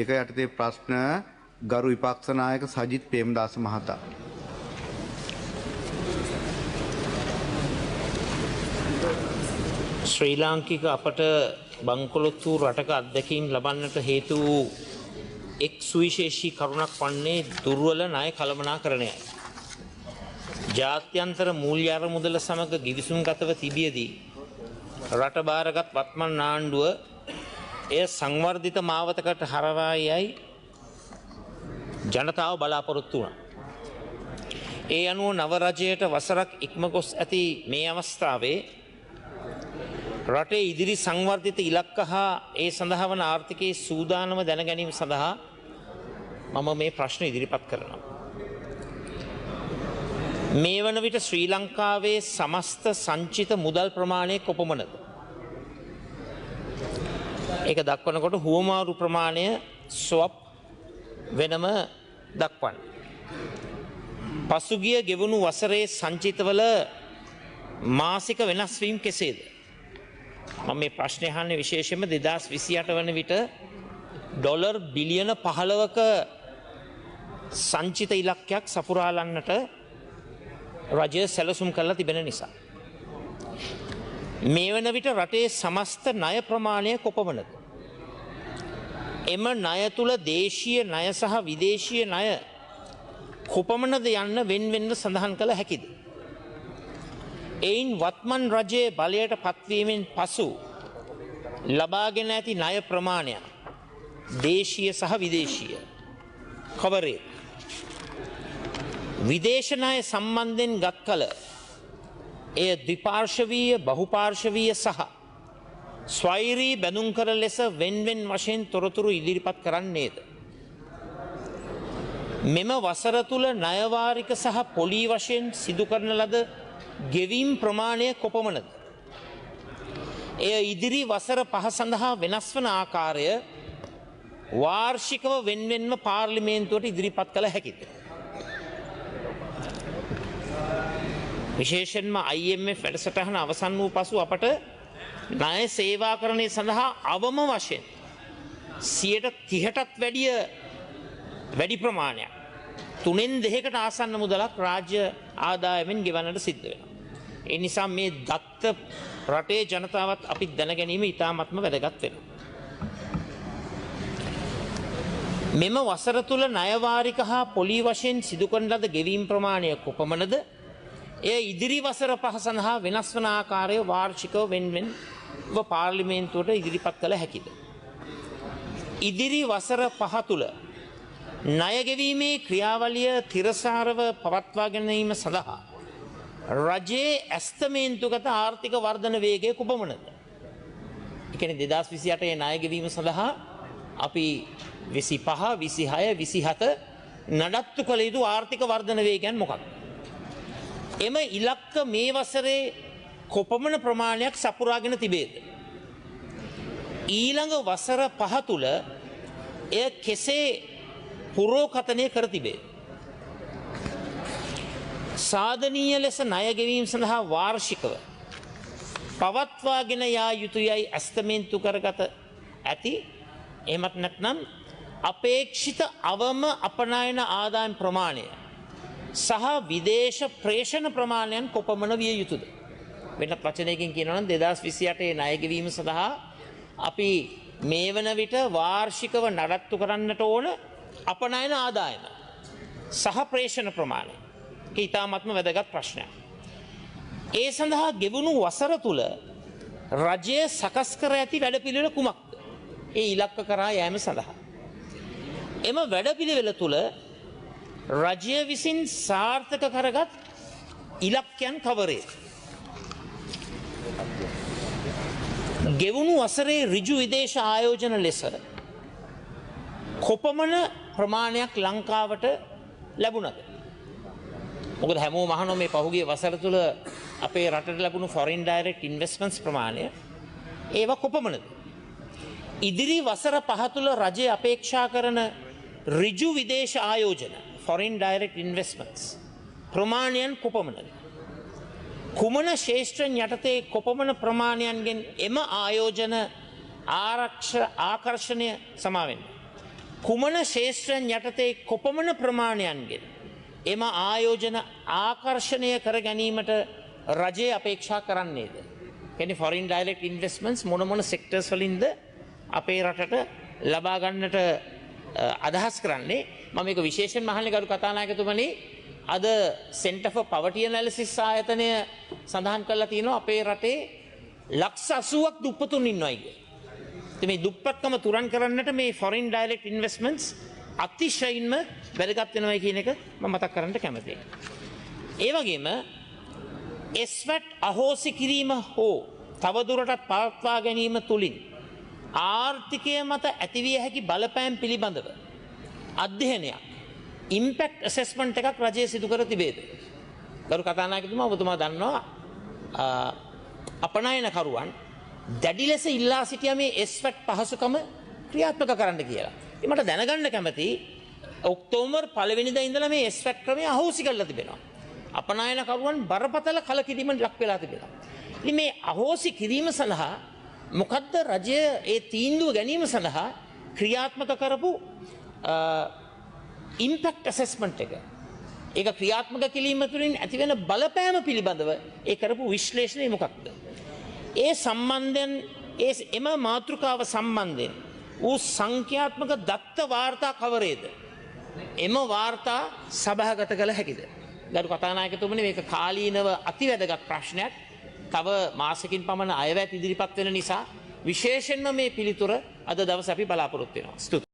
ඒක යටතේ ප්‍රශ්න ගරු විපක්ෂ නායක සජිත් ප්‍රේමදාස මහතා. ශ්‍රී ලාංකික අපට බංකොලොත් වූ රටක අත්දැකීම් ලබන්නට හේතු වූ එක් සුවිශේෂී කරුණක් වන්නේ දුර්වල ණය කළමනාකරණයයි. ජාත්‍යන්තර මූල්‍ය අරමුදල සමග ගිවිසුම්ගතව තිබියදී රට බාරගත් වත්මන් ආණ්ඩුව එය සංවර්ධිත මාවතකට හරවා යයි ජනතාව බලාපොරොත්තු වුණා. ඒ අනුව නව රජයට වසරක් ඉක්ම ගොස් ඇති මේ අවස්ථාවේ රටේ ඉදිරි සංවර්ධිත ඉලක්ක හා ඒ සඳහා වන ආර්ථිකයේ සූදානම දැන ගැනීම සඳහා මම මේ ප්‍රශ්න ඉදිරිපත් කරනවා. මේ වන විට ශ්‍රී ලංකාවේ සමස්ත සංචිත මුදල් ප්‍රමාණය කොපමණද? ඒක දක්වනකොට හුවමාරු ප්‍රමාණය ස්වප් වෙනම දක්වන්න. පසුගිය ගෙවුණු වසරේ සංචිතවල මාසික වෙනස් වීම කෙසේද? මම මේ ප්‍රශ්නය අහන්නේ විශේෂයෙන්ම 2028 වන විට ඩොලර් බිලියන 15ක සංචිත ඉලක්කයක් සපුරාලන්නට රජය සැලසුම් කරලා තිබෙන නිසා. මේ වන විට රටේ සමස්ත ණය ප්‍රමාණය කොපමණද? එම ණය තුල දේශීය ණය සහ විදේශීය ණය කොපමණද යන්න වෙන්වෙන්ව සඳහන් කළ හැකිද? එයින් වත්මන් රජයේ බලයට පත්වීමෙන් පසු ලබාගෙන ඇති ණය ප්‍රමාණය දේශීය සහ විදේශීය කවරේ? විදේශ ණය සම්බන්ධයෙන් ගත් කල එය ද්විපාර්ශවීය බහුපාර්ශවීය සහ ස්වෛරී බැඳුම් කර ලෙස වෙන්වෙන් වශයෙන් තොරතුරු ඉදිරිපත් කරන්නේද? මෙම වසර තුල ණය වාරික සහ පොලී වශයෙන් සිදු කරන ලද ගෙවීම් ප්‍රමාණය කොපමණද? එය ඉදිරි වසර 5 සඳහා වෙනස් වන ආකාරය වාර්ෂිකව වෙන්වෙන්ව පාර්ලිමේන්තුවට ඉදිරිපත් කළ හැකිද? විශේෂයෙන්ම IMF වැඩසටහන අවසන් වූ පසු අපට ණය සේවාකරණය සඳහා අවම වශයෙන් 30%ටත් වැඩි ප්‍රමාණයක් 3/2කට ආසන්න මුදලක් රාජ්‍ය ආදායමෙන් ගෙවන්නට සිද්ධ වෙනවා. ඒ නිසා මේ දත්ත රටේ ජනතාවත් අපි දැන ගැනීම ඉතාමත්ම වැදගත් වෙනවා. මෙම වසර තුල ණය වාරික හා පොලී වශයෙන් සිදු කරන ලද ගෙවීම් ප්‍රමාණය කොපමණද? එය ඉදිරි වසර 5 සඳහා වෙනස් වන ආකාරය වාර්ෂිකව වෙන්වෙන්ව පාර්ලිමේන්තුවට ඉදිරිපත් කළ හැකිද? ඉදිරි වසර 5 තුල ණය ගෙවීමේ ක්‍රියාවලිය තිරසාරව පවත්වා ගැනීම සඳහා රජයේ ඇස්තමේන්තුගත ආර්ථික වර්ධන වේගය කොපමණද? ඒ කියන්නේ 2028 ණය ගෙවීම සඳහා අපි 25, 26, 27 නඩත්තු කළ යුතු ආර්ථික වර්ධන වේගයන් මොකක්ද? එම ඉලක්ක මේ වසරේ කොපමණ ප්‍රමාණයක් සපුරාගෙන තිබේද? ඊළඟ වසර 5 තුල එය කෙසේ පුරෝකථනය කර තිබේද? සාධනීය ලෙස ණය ගෙවීම සඳහා වාර්ෂිකව පවත්වාගෙන යා යුතුයයි ඇස්තමේන්තු කරගත ඇති. එහෙමත් නැත්නම් අපේක්ෂිත අවම අපනයන ආදායම් ප්‍රමාණය සහ විදේශ ප්‍රේෂණ ප්‍රමාණයන් කොපමණ විය යුතුද? වෙනත් වචනයකින් කියනවා නම් 2028 ණය ගෙවීම සඳහා අපි මේ වන විට වාර්ෂිකව නඩත්තු කරන්නට ඕන අපනයන ආදායම සහ ප්‍රේෂණ ප්‍රමාණය. ඒක ඉතාමත්ම වැදගත් ප්‍රශ්නයක්. ඒ සඳහා ගෙවුණු වසර තුල රජය සකස් කර ඇති වැඩපිළිවෙල කුමක්ද? ඒ ඉලක්ක කරා යෑම සඳහා. එම වැඩපිළිවෙල තුල රජය විසින් සාර්ථක කරගත් ඉලක්කයන් කවරේද? ගෙවුණු වසරේ ඍජු විදේශ ආයෝජන ලෙස කොපමණ ප්‍රමාණයක් ලංකාවට ලැබුණද? මොකද හැමෝම අහනවා මේ පහුගිය වසර තුල අපේ රටට ලැබුණු foreign direct investments ප්‍රමාණය ඒව කොපමණද? ඉදිරි වසර 5 තුල රජය අපේක්ෂා කරන ඍජු විදේශ ආයෝජන foreign direct investments ප්‍රමාණයන් කොපමණද? කුමන ශේෂ්ත්‍රයන් යටතේ කොපමණ ප්‍රමාණයන්ගෙන් එම ආයෝජන ආකර්ෂණය සමාවෙන්නේ? කුමන ශේෂ්ත්‍රයන් යටතේ කොපමණ ප්‍රමාණයන්ගෙන් එම ආයෝජන ආකර්ෂණය කර ගැනීමට රජය අපේක්ෂා කරන්නේද. කැන ෆොරින් ඩයිරෙක්ට් ඉන්වෙස්ට්මන්ට්ස් මොන මොන සෙක්ටර්ස් වලින්ද අපේ රටට ලබා ගන්නට අදහස් කරන්නේ. මම මේක විශේෂයෙන් මහල්ලේ ගරු කතානායකතුමනි අද Center for Poverty Analysis ආයතනය සඳහන් කරලා තියෙනවා අපේ රටේ ලක්ෂ 80ක් දුප්පතුන් ඉන්නවයි කියලා. ඉතින් මේ දුප්පත්කම තුරන් කරන්නට මේ ෆොරින් ඩයිරෙක්ට් ඉන්වෙස්ට්මන්ට්ස් අතිශයින්ම වැදගත් වෙනවා කියන එක මම මතක් කරන්න කැමතියි. ඒ වගේම ස්වැට් අහෝසි කිරීම හෝ තවදුරටත් පවත්වා ගැනීම තුලින් ආර්ථිකය මත ඇතිවිය හැකි බලපෑම් පිළිබඳව අධ්‍යයනයක් ඉම්පැක්ට් ඇසෙස්මන්ට් එකක් රජය සිදු කර තිබේද? ගරු කතානායකතුමා ඔබතුමා දන්නවා අපනයනකරුවන් දැඩි ලෙස ඉල්ලා සිටියා මේ ස්වැට් පහසුකම ක්‍රියාත්මක කරන්න කියලා. ඉතින් මට දැනගන්න කැමතියි ඔක්තෝබර් 1 වෙනිදා ඉඳලා මේ ස්වැට් ක්‍රමය අහෝසි කරලා තිබෙනවා. අපනයනකරුවන් බරපතල කලකිරීමට ලක් වෙලා තිබෙනවා. ඉතින් මේ අහෝසි කිරීම සඳහා මොකද්ද රජය ඒ තීන්දුව ගැනීම සඳහා ක්‍රියාත්මක කරපු ඉම්පැක්ට් ඇසෙස්මන්ට් එක. ඒක ක්‍රියාත්මක කිරීම තුළින් ඇතිවෙන බලපෑම පිළිබඳව ඒ කරපු විශ්ලේෂණය මොකක්ද? ඒ සම්බන්ධයෙන් එම මාතෘකාව සම්බන්ධයෙන් වූ සංඛ්‍යාත්මක දත්ත වාර්තා කවරේද? එම වාර්තා සභාගත කළ හැකිද? ගරු කතානායකතුමනි මේක කාලීනව අතිවැදගත් ප්‍රශ්නයක්. තව මාසකින් පමණ අයවැත් ඉදිරිපත් වෙන නිසා විශේෂයෙන්ම මේ පිළිතුර අද දවසේ අපි බලාපොරොත්තු වෙනවා. ස්තුතියි.